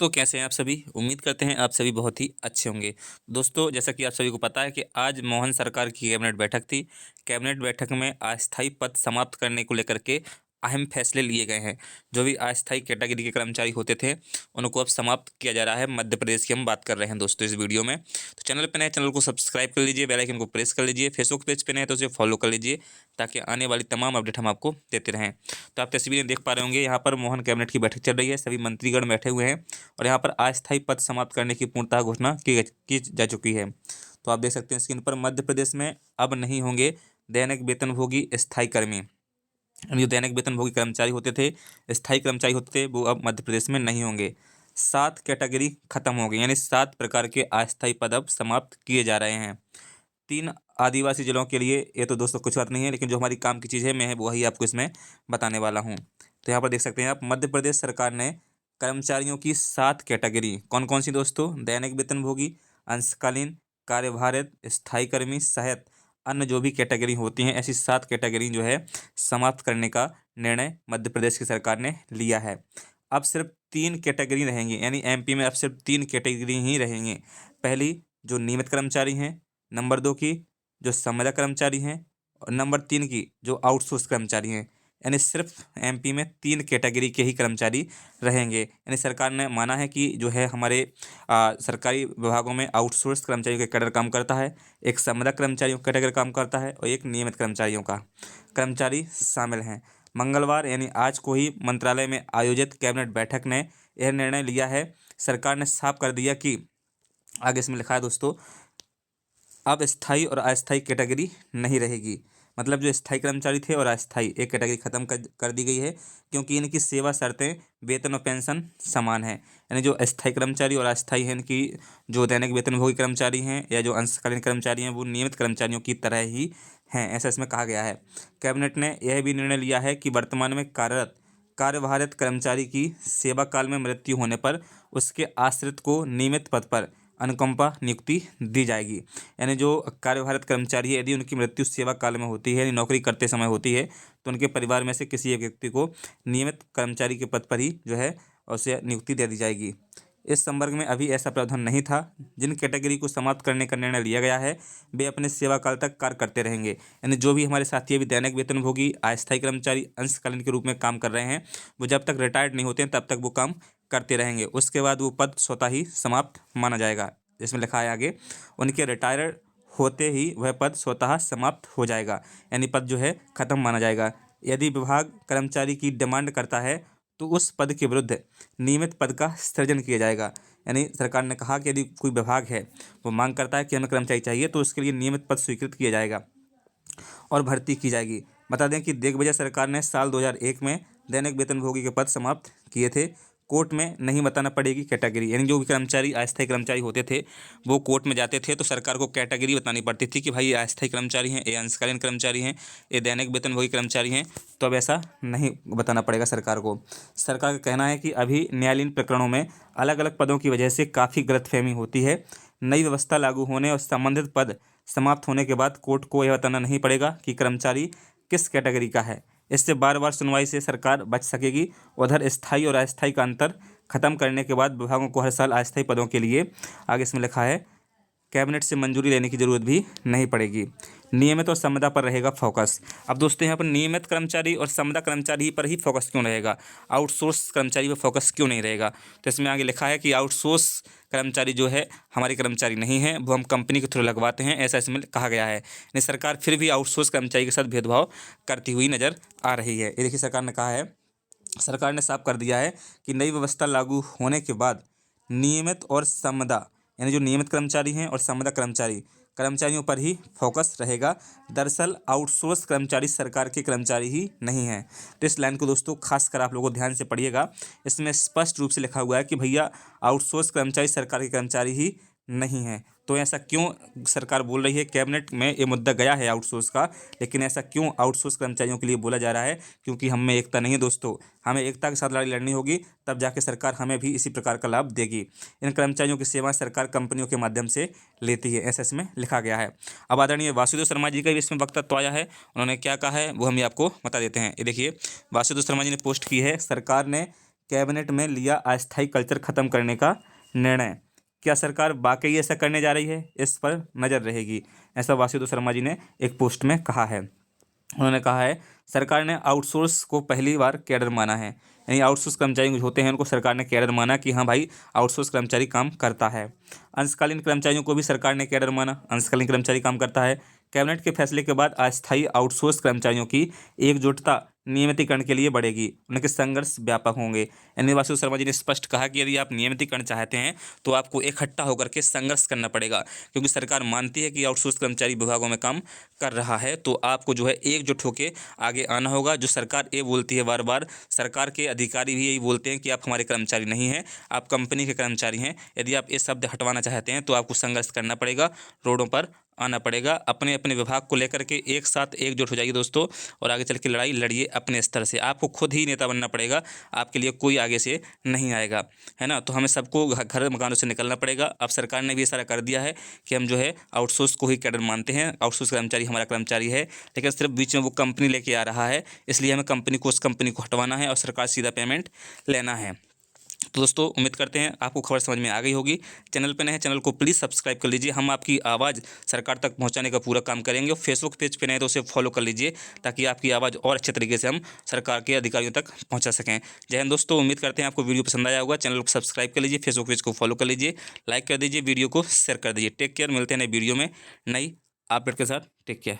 दोस्तों कैसे हैं आप सभी। उम्मीद करते हैं आप सभी बहुत ही अच्छे होंगे। दोस्तों जैसा कि आप सभी को पता है कि आज मोहन सरकार की कैबिनेट बैठक थी। कैबिनेट बैठक में अस्थायी पद समाप्त करने को लेकर के अहम फैसले लिए गए हैं। जो भी अस्थायी कैटेगरी के कर्मचारी होते थे उनको अब समाप्त किया जा रहा है। मध्य प्रदेश की हम बात कर रहे हैं दोस्तों इस वीडियो में। तो चैनल पर नए चैनल को सब्सक्राइब कर लीजिए, बेल आइकन को प्रेस कर लीजिए। फेसबुक पेज पे नए तो उसे फॉलो कर लीजिए ताकि आने वाली तमाम अपडेट हम आपको देते रहें। तो आप तस्वीरें देख पा रहे होंगे, यहाँ पर मोहन कैबिनेट की बैठक चल रही है। सभी मंत्रीगण बैठे हुए हैं और यहाँ पर अस्थायी पद समाप्त करने की पूर्णतः घोषणा की जा चुकी है। तो आप देख सकते हैं स्क्रीन पर, मध्य प्रदेश में अब नहीं होंगे दैनिक वेतनभोगी स्थायी कर्मी। जो दैनिक वेतनभोगी कर्मचारी होते थे, स्थायी कर्मचारी होते थे, वो अब मध्य प्रदेश में नहीं होंगे। 7 कैटेगरी खत्म हो गई, यानी 7 प्रकार के अस्थायी पद अब समाप्त किए जा रहे हैं। 3 आदिवासी जिलों के लिए ये तो दोस्तों कुछ बात नहीं है, लेकिन जो हमारी काम की चीज़ है मैं वही आपको इसमें बताने वाला हूँ। तो यहाँ पर देख सकते हैं आप, मध्य प्रदेश सरकार ने कर्मचारियों की 7 कैटेगरी, कौन कौन सी दोस्तों? दैनिक वेतनभोगी, अंशकालीन, कार्यभारित, स्थायी कर्मी सहित अन्य जो भी कैटेगरी होती हैं, ऐसी 7 कैटेगरी जो है समाप्त करने का निर्णय मध्य प्रदेश की सरकार ने लिया है। अब सिर्फ 3 कैटेगरी रहेंगी, यानी एमपी में अब सिर्फ 3 कैटेगरी ही रहेंगी। पहली जो नियमित कर्मचारी हैं, नंबर 2 की जो संविदा कर्मचारी हैं, और नंबर 3 की जो आउटसोर्स कर्मचारी हैं। यानी सिर्फ एमपी में 3 कैटेगरी के ही कर्मचारी रहेंगे। यानी सरकार ने माना है कि जो है हमारे सरकारी विभागों में आउटसोर्स कर्मचारियों का कैडर काम करता है, एक संविदा कर्मचारियों का कैडर काम करता है और एक नियमित कर्मचारियों का कर्मचारी शामिल हैं। मंगलवार यानी आज को ही मंत्रालय में आयोजित कैबिनेट बैठक ने यह निर्णय लिया है। सरकार ने साफ कर दिया कि, आगे इसमें लिखा है दोस्तों, अब स्थायी और अस्थायी कैटेगरी नहीं रहेगी। मतलब जो स्थायी कर्मचारी थे और अस्थायी, एक कैटेगरी खत्म कर दी गई है, क्योंकि इनकी सेवा शर्तें, वेतन और पेंशन समान है। यानी जो अस्थायी कर्मचारी और अस्थायी हैं, इनकी जो दैनिक वेतनभोगी कर्मचारी हैं या जो अंशकालीन कर्मचारी हैं, वो नियमित कर्मचारियों की तरह ही हैं, ऐसा इसमें कहा गया है। कैबिनेट ने यह भी निर्णय लिया है कि वर्तमान में कार्यरत कार्यभारित कर्मचारी की सेवा काल में मृत्यु होने पर उसके आश्रित को नियमित पद पर अनुकंपा नियुक्ति दी जाएगी। यानी जो कार्यभारित कर्मचारी है, यदि उनकी मृत्यु सेवा काल में होती है, यानी नौकरी करते समय होती है, तो उनके परिवार में से किसी एक व्यक्ति को नियमित कर्मचारी के पद पर ही जो है उसे नियुक्ति दे दी जाएगी। इस संवर्ग में अभी ऐसा प्रावधान नहीं था। जिन कैटेगरी को समाप्त करने का निर्णय लिया गया है वे अपने सेवा काल तक कार्य करते रहेंगे। यानी जो भी हमारे साथी अभी दैनिक वेतनभोगी, अस्थायी कर्मचारी, अंशकालीन के रूप में काम कर रहे हैं, वो जब तक रिटायर्ड नहीं होते हैं तब तक वो काम करते रहेंगे। उसके बाद वो पद स्वतः ही समाप्त माना जाएगा। इसमें लिखा है आगे, उनके रिटायर होते ही वह पद स्वतः समाप्त हो जाएगा, यानी पद जो है खत्म माना जाएगा। यदि विभाग कर्मचारी की डिमांड करता है तो उस पद के विरुद्ध नियमित पद का सृजन किया जाएगा। यानी सरकार ने कहा कि यदि कोई विभाग है वो मांग करता है कि हमें कर्मचारी चाहिए, तो उसके लिए नियमित पद स्वीकृत किया जाएगा और भर्ती की जाएगी। बता दें कि दिग्विजय सरकार ने साल 2001 में दैनिक वेतनभोगी के पद समाप्त किए थे। कोर्ट में नहीं बताना पड़ेगी कैटेगरी, यानी जो भी कर्मचारी अस्थायी कर्मचारी होते थे वो कोर्ट में जाते थे तो सरकार को कैटेगरी बतानी पड़ती थी कि भाई ये अस्थायी कर्मचारी हैं, ये अंशकालीन कर्मचारी हैं, ये दैनिक वेतनभोगी कर्मचारी हैं। तो अब ऐसा नहीं बताना पड़ेगा सरकार को। सरकार का कहना है कि अभी न्यायालयीन प्रकरणों में अलग अलग पदों की वजह से काफ़ी गलतफहमी होती है। नई व्यवस्था लागू होने और संबंधित पद समाप्त होने के बाद कोर्ट को यह बताना नहीं पड़ेगा कि कर्मचारी किस कैटेगरी का है। इससे बार बार सुनवाई से सरकार बच सकेगी। उधर स्थायी और अस्थायी का अंतर खत्म करने के बाद विभागों को हर साल अस्थायी पदों के लिए, आगे इसमें लिखा है, कैबिनेट से मंजूरी लेने की जरूरत भी नहीं पड़ेगी। नियमित और संविदा पर रहेगा फोकस। अब दोस्तों यहाँ पर नियमित कर्मचारी और संविदा कर्मचारी पर ही फोकस क्यों रहेगा, आउटसोर्स कर्मचारी पर फोकस क्यों नहीं रहेगा? तो इसमें आगे लिखा है कि आउटसोर्स कर्मचारी जो है हमारे कर्मचारी नहीं है, वो हम कंपनी के थ्रू लगवाते हैं, ऐसा इसमें कहा गया है। यानी सरकार फिर भी आउटसोर्स कर्मचारी के साथ भेदभाव करती हुई नजर आ रही है। ये देखिए सरकार ने कहा है, सरकार ने साफ कर दिया है कि नई व्यवस्था लागू होने के बाद नियमित और संविदा, यानी जो नियमित कर्मचारी हैं और संविदा कर्मचारियों पर ही फोकस रहेगा। दरअसल आउटसोर्स कर्मचारी सरकार के कर्मचारी ही नहीं हैं। तो इस लाइन को दोस्तों खास कर आप लोगों को ध्यान से पढ़िएगा। इसमें स्पष्ट रूप से लिखा हुआ है कि भैया आउटसोर्स कर्मचारी सरकार के कर्मचारी ही नहीं हैं। तो ऐसा क्यों सरकार बोल रही है? कैबिनेट में ये मुद्दा गया है आउटसोर्स का, लेकिन ऐसा क्यों आउटसोर्स कर्मचारियों के लिए बोला जा रहा है? क्योंकि हम में एकता नहीं है दोस्तों। हमें एकता के साथ लड़ाई लड़नी होगी, तब जाके सरकार हमें भी इसी प्रकार का लाभ देगी। इन कर्मचारियों की सेवा सरकार कंपनियों के माध्यम से लेती है, ऐसा इसमें लिखा गया है। अब आदरणीय वासुदेव शर्मा जी का भी इसमें वक्तव्य आया है। उन्होंने क्या कहा है वो हम आपको बता देते हैं। ये देखिए, वासुदेव शर्मा जी ने पोस्ट की है, सरकार ने कैबिनेट में लिया अस्थायी कल्चर खत्म करने का निर्णय। क्या सरकार वाकई ऐसा करने जा रही है? इस पर नजर रहेगी, ऐसा वासुदेव शर्मा जी ने एक पोस्ट में कहा है। उन्होंने कहा है सरकार ने आउटसोर्स को पहली बार कैडर माना है, यानी आउटसोर्स कर्मचारी जो होते हैं उनको सरकार ने कैडर माना कि हाँ भाई आउटसोर्स कर्मचारी काम करता है। अंशकालीन कर्मचारियों को भी सरकार ने कैडर माना, अंशकालीन कर्मचारी काम करता है। कैबिनेट के फैसले के बाद अस्थायी आउटसोर्स कर्मचारियों की एकजुटता नियमितीकरण के लिए बढ़ेगी, उनके संघर्ष व्यापक होंगे। यानी वासुदेव शर्मा जी ने स्पष्ट कहा कि यदि आप नियमितीकरण चाहते हैं तो आपको इकट्ठा होकर के संघर्ष करना पड़ेगा, क्योंकि सरकार मानती है कि आउटसोर्स कर्मचारी विभागों में काम कर रहा है, तो आपको जो है एकजुट होकर आगे आना होगा। जो सरकार ये बोलती है बार बार, सरकार के अधिकारी भी यही बोलते हैं कि आप हमारे कर्मचारी नहीं हैं, आप कंपनी के कर्मचारी हैं। यदि आप ये शब्द हटवाना चाहते हैं तो आपको संघर्ष करना पड़ेगा, रोडों पर आना पड़ेगा। अपने अपने विभाग को लेकर के एक साथ एकजुट हो जाइए दोस्तों, और आगे चल के लड़ाई लड़िए अपने स्तर से। आपको खुद ही नेता बनना पड़ेगा, आपके लिए कोई आगे से नहीं आएगा, है ना। तो हमें सबको घर मकानों से निकलना पड़ेगा। अब सरकार ने भी इशारा कर दिया है कि हम जो है आउटसोर्स को ही कैडर मानते हैं, आउटसोर्स कर्मचारी हमारा कर्मचारी है, लेकिन सिर्फ बीच में वो कंपनी लेके आ रहा है, इसलिए हमें कंपनी को उस कंपनी को हटवाना है और सरकार सीधा पेमेंट लेना है। तो दोस्तों उम्मीद करते हैं आपको खबर समझ में आ गई होगी। चैनल पे नए हैं, चैनल को प्लीज़ सब्सक्राइब कर लीजिए। हम आपकी आवाज़ सरकार तक पहुंचाने का पूरा काम करेंगे। और फेसबुक पेज पे नए तो उसे फॉलो कर लीजिए, ताकि आपकी आवाज़ और अच्छे तरीके से हम सरकार के अधिकारियों तक पहुंचा सकें। जय हिंद दोस्तों, उम्मीद करते हैं आपको वीडियो पसंद आया होगा। चैनल को सब्सक्राइब कर लीजिए, फेसबुक पेज को फॉलो कर लीजिए, लाइक कर दीजिए, वीडियो को शेयर कर दीजिए। टेक केयर, मिलते हैं नए वीडियो में नई अपडेट के साथ। Take care.